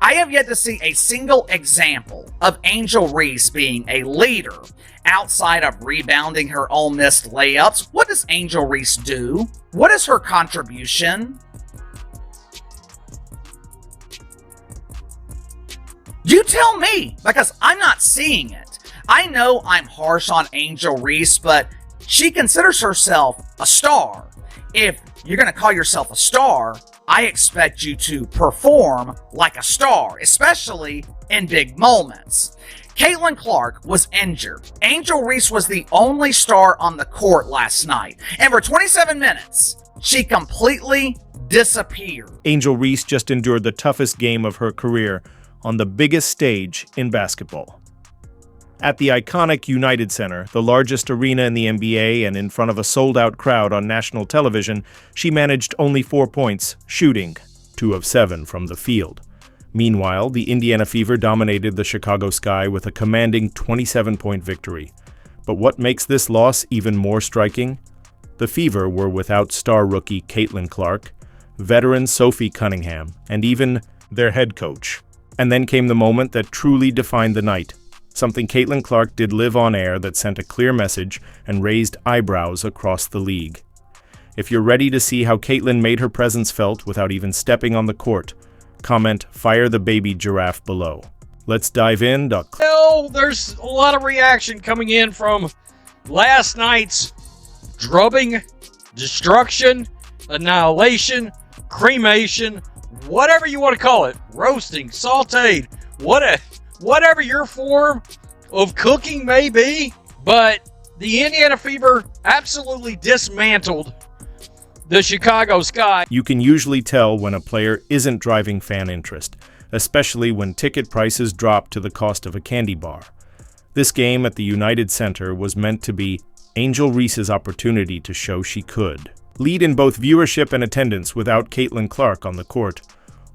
I have yet to see a single example of Angel Reese being a leader. Outside of rebounding her own missed layups, what does Angel Reese do? What is her contribution? You tell me, because I'm not seeing it. I know I'm harsh on Angel Reese, but she considers herself a star. If you're going to call yourself a star, I expect you to perform like a star, especially in big moments. Caitlin Clark was injured. Angel Reese was the only star on the court last night, and for 27 minutes, she completely disappeared. Angel Reese just endured the toughest game of her career on the biggest stage in basketball. At the iconic United Center, the largest arena in the NBA, and in front of a sold-out crowd on national television, she managed only 4 points, shooting 2 of 7 from the field. Meanwhile, the Indiana Fever dominated the Chicago Sky with a commanding 27-point victory. But what makes this loss even more striking? The Fever were without star rookie Caitlin Clark, veteran Sophie Cunningham, and even their head coach. And then came the moment that truly defined the night. Something Caitlin Clark did live on air that sent a clear message and raised eyebrows across the league. If you're ready to see how Caitlin made her presence felt without even stepping on the court, comment "Fire the Baby Giraffe" below. Let's dive in. Well, there's a lot of reaction coming in from last night's drubbing, destruction, annihilation, cremation, whatever you want to call it, roasting, sauteed, whatever your form of cooking may be. But the Indiana Fever absolutely dismantled the Chicago Sky. You can usually tell when a player isn't driving fan interest, especially when ticket prices drop to the cost of a candy bar. This game at the United Center was meant to be Angel Reese's opportunity to show she could lead in both viewership and attendance without Caitlin Clark on the court.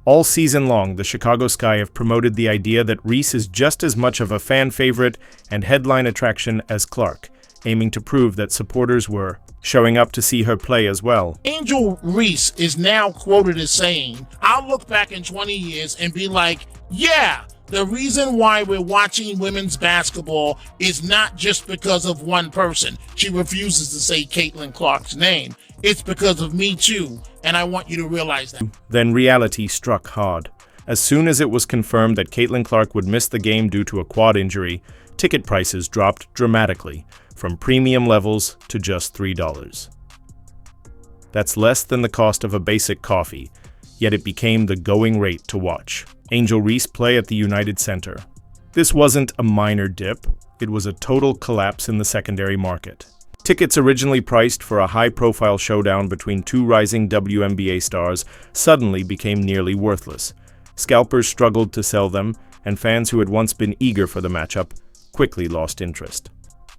All season long, the Chicago Sky have promoted the idea that Reese is just as much of a fan favorite and headline attraction as Clark, aiming to prove that supporters were showing up to see her play as well. Angel Reese is now quoted as saying, "I'll look back in 20 years and be like, yeah, the reason why we're watching women's basketball is not just because of one person." She refuses to say Caitlin Clark's name. "It's because of me too, and I want you to realize that." Then reality struck hard. As soon as it was confirmed that Caitlin Clark would miss the game due to a quad injury, ticket prices dropped dramatically, from premium levels to just $3. That's less than the cost of a basic coffee, yet it became the going rate to watch Angel Reese play at the United Center. This wasn't a minor dip, it was a total collapse in the secondary market. Tickets originally priced for a high-profile showdown between two rising WNBA stars suddenly became nearly worthless. Scalpers struggled to sell them, and fans who had once been eager for the matchup quickly lost interest.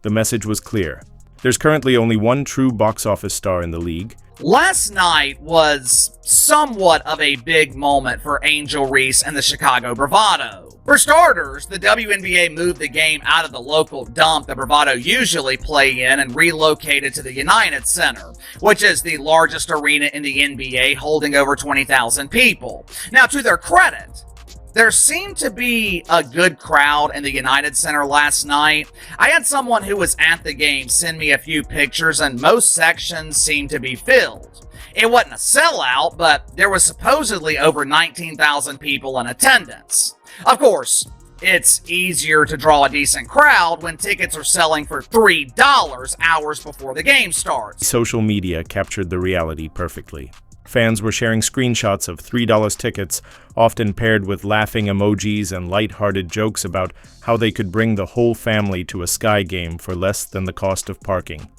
The message was clear. There's currently only one true box office star in the league. Last night was somewhat of a big moment for Angel Reese and the Chicago Bravado. For starters, the WNBA moved the game out of the local dump the Bravado usually play in and relocated to the United Center, which is the largest arena in the NBA, holding over 20,000 people. Now, to their credit, there seemed to be a good crowd in the United Center last night. I had someone who was at the game send me a few pictures, and most sections seemed to be filled. It wasn't a sellout, but there was supposedly over 19,000 people in attendance. Of course, it's easier to draw a decent crowd when tickets are selling for $3 hours before the game starts. Social media captured the reality perfectly. Fans were sharing screenshots of $3 tickets, often paired with laughing emojis and light-hearted jokes about how they could bring the whole family to a Sky game for less than the cost of parking.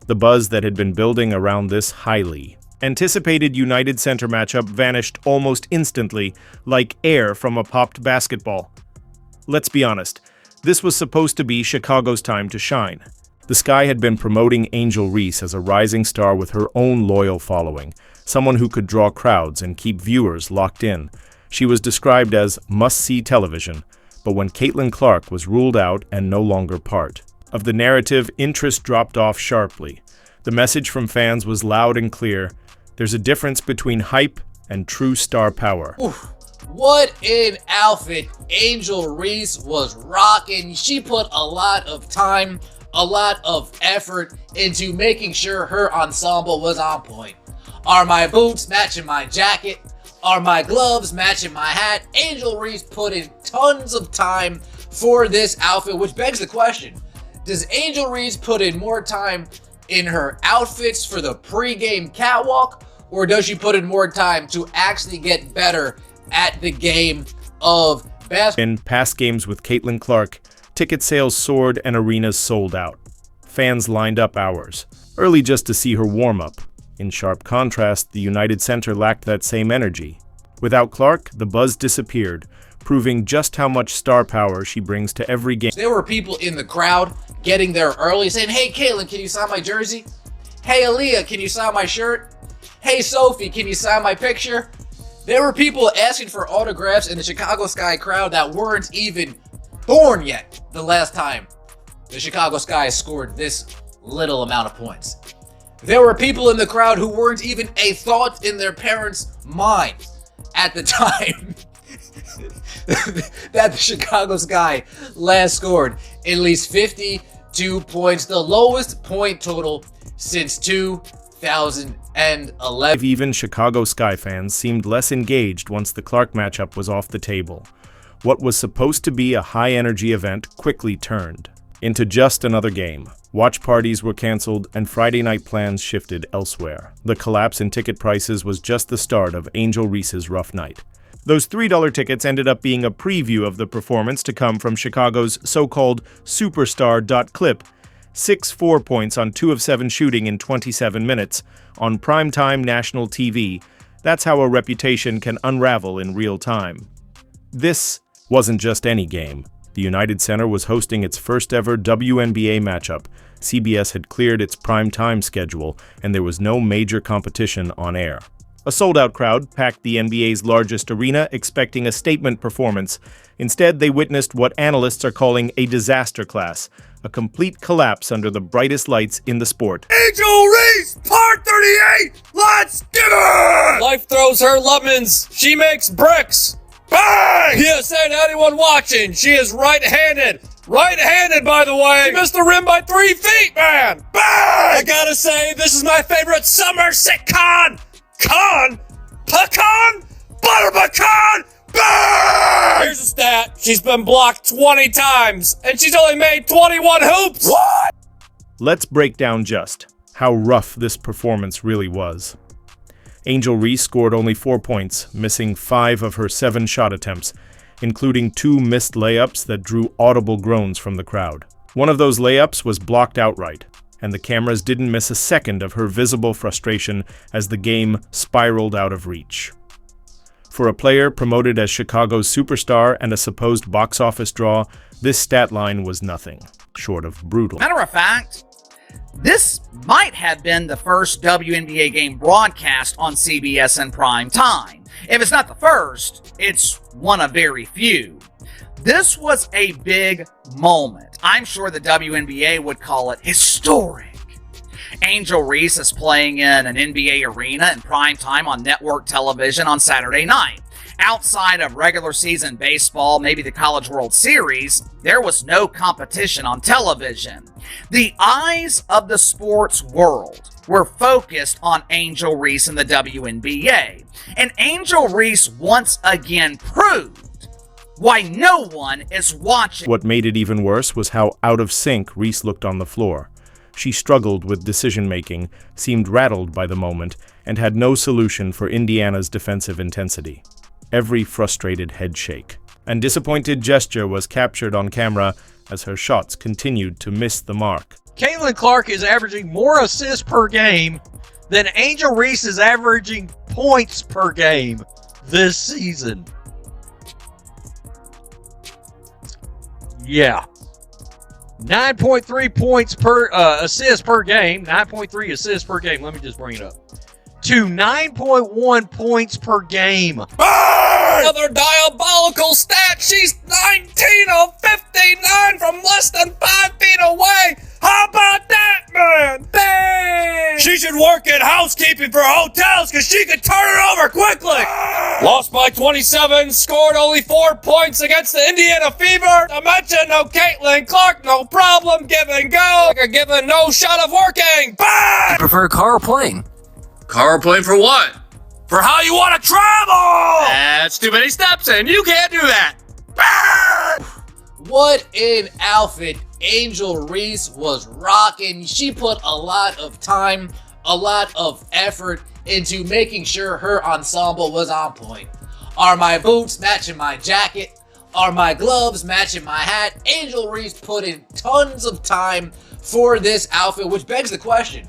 The buzz that had been building around this highly anticipated United Center matchup vanished almost instantly, like air from a popped basketball. Let's be honest, this was supposed to be Chicago's time to shine. The Sky had been promoting Angel Reese as a rising star with her own loyal following, someone who could draw crowds and keep viewers locked in. She was described as must-see television, but when Caitlin Clark was ruled out and no longer part of the narrative, interest dropped off sharply. The message from fans was loud and clear. There's a difference between hype and true star power. Oof. What an outfit Angel Reese was rocking. She put a lot of time, a lot of effort into making sure her ensemble was on point. Are my boots matching my jacket? Are my gloves matching my hat? Angel Reese put in tons of time for this outfit, which begs the question, does Angel Reese put in more time in her outfits for the pregame catwalk, or does she put in more time to actually get better at the game of basketball? In past games with Caitlin Clark, ticket sales soared and arenas sold out. Fans lined up hours, early just to see her warm up. In sharp contrast, the United Center lacked that same energy. Without Clark, the buzz disappeared, proving just how much star power she brings to every game. There were people in the crowd getting there early saying, "Hey Caitlin, can you sign my jersey? Hey Aaliyah, can you sign my shirt? Hey Sophie, can you sign my picture?" There were people asking for autographs in the Chicago Sky crowd that weren't even born yet the last time the Chicago Sky scored this little amount of points. There were people in the crowd who weren't even a thought in their parents' mind at the time that the Chicago Sky last scored at least 52 points, the lowest point total since 2011. Even Chicago Sky fans seemed less engaged once the Clark matchup was off the table. What was supposed to be a high-energy event quickly turned into just another game. Watch parties were canceled and Friday night plans shifted elsewhere. The collapse in ticket prices was just the start of Angel Reese's rough night. Those $3 tickets ended up being a preview of the performance to come from Chicago's so-called superstar.clip. 6 points on 2 of 7 shooting in 27 minutes on primetime national TV. That's how a reputation can unravel in real time. This wasn't just any game. The United Center was hosting its first ever WNBA matchup. CBS had cleared its primetime schedule, and there was no major competition on air. A sold-out crowd packed the NBA's largest arena, expecting a statement performance. Instead, they witnessed what analysts are calling a disaster class, a complete collapse under the brightest lights in the sport. Angel Reese, part 38, let's get it! Life throws her lemons, she makes bricks. Bang! PSA to anyone watching, she is right-handed. Right-handed, by the way. She missed the rim by 3 feet, man. Bang! I gotta say, this is my favorite summer sitcom. Pecan? Butter pecan? Bang! Here's a stat. She's been blocked 20 times, and she's only made 21 hoops. What? Let's break down just how rough this performance really was. Angel Reese scored only 4 points, missing 5 of her 7 shot attempts, including 2 missed layups that drew audible groans from the crowd. One of those layups was blocked outright, and the cameras didn't miss a second of her visible frustration as the game spiraled out of reach. For a player promoted as Chicago's superstar and a supposed box office draw, this stat line was nothing short of brutal. Matter of fact, this might have been the first WNBA game broadcast on CBS in prime time. If it's not the first, it's one of very few. This was a big moment. I'm sure the WNBA would call it historic. Angel Reese is playing in an NBA arena in prime time on network television on Saturday night. Outside of regular season baseball, maybe the College World Series, there was no competition on television. The eyes of the sports world were focused on Angel Reese and the WNBA. And Angel Reese once again proved why no one is watching. What made it even worse was how out of sync Reese looked on the floor. She struggled with decision-making, seemed rattled by the moment, and had no solution for Indiana's defensive intensity. Every frustrated head shake and disappointed gesture was captured on camera as her shots continued to miss the mark. Caitlin Clark is averaging more assists per game than Angel Reese is averaging points per game this season. Yeah. 9.3 points per assist per game. 9.3 assists per game. Let me just bring it up. To 9.1 points per game. Bang! Another diabolical stat. She's 19 of 59 from less than 5 feet away. How about that, man? Bang! She should work in housekeeping for hotels because she could turn it over quickly. Lost by 20. 27, scored only 4 points against the Indiana Fever. I mentioned no Caitlin Clark, no problem, give and go. Like a given, no shot of working. Bang! I prefer car playing. Car playing for what? For how you want to travel! That's too many steps and you can't do that. Bang! What an outfit Angel Reese was rocking. She put a lot of time, a lot of effort into making sure her ensemble was on point. Are my boots matching my jacket? Are my gloves matching my hat? Angel Reese put in tons of time for this outfit, which begs the question,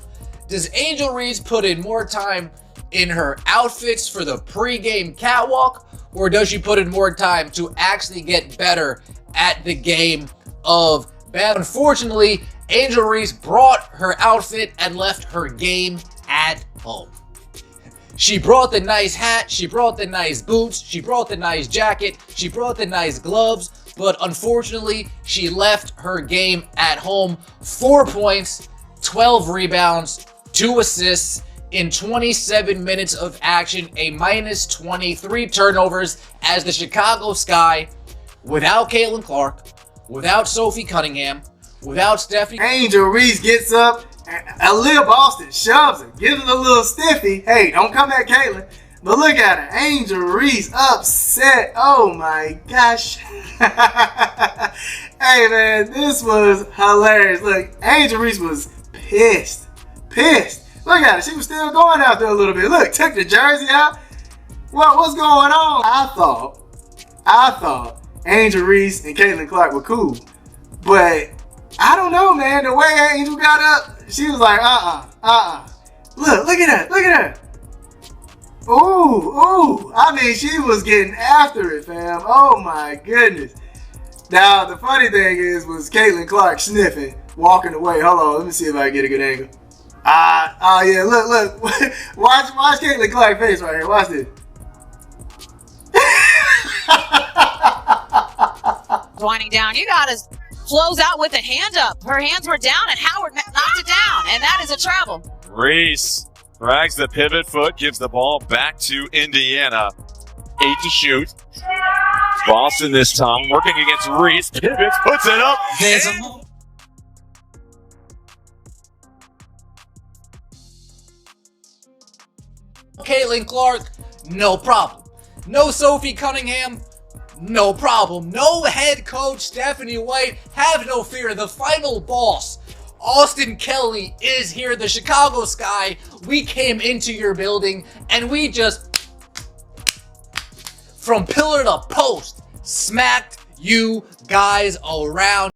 does Angel Reese put in more time in her outfits for the pre-game catwalk, or does she put in more time to actually get better at the game of basketball? Unfortunately, Angel Reese brought her outfit and left her game at home. She brought the nice hat, she brought the nice boots, she brought the nice jacket, she brought the nice gloves, but unfortunately, she left her game at home. 4 points, 12 rebounds, 2 assists in 27 minutes of action, a minus 23 turnovers as the Chicago Sky, without Caitlin Clark, without Sophie Cunningham, without Stephanie. Angel Reese gets up, Aaliyah Boston shoves her, gives her a little stiffy. Hey, don't come at Caitlin. But look at her. Angel Reese upset. Oh my gosh. Hey man, this was hilarious. Look, Angel Reese was pissed. Look at her. She was still going out there a little bit. Look, took the jersey out. What's going on? I thought Angel Reese and Caitlin Clark were cool. But I don't know, man. The way Angel got up, she was like, Look at her. Ooh. I mean, she was getting after it, fam. Oh my goodness. Now, the funny thing was Caitlin Clark sniffing, walking away. Hold on, let me see if I can get a good angle. Yeah, look. Watch Caitlin Clark's face right here. Watch this. Winding down, you got to close out with a hand up. Her hands were down and Howard knocked it down, and that is a travel. Reese drags the pivot foot, gives the ball back to Indiana. 8 to shoot. Boston this time, working against Reese. Pivots, puts it up. There's a Caitlin Clark, no problem. No Sophie Cunningham, no problem. No head coach Stephanie White, have no fear. The final boss, Austin Kelly, is here. The Chicago Sky, we came into your building and we just, from pillar to post, smacked you guys around.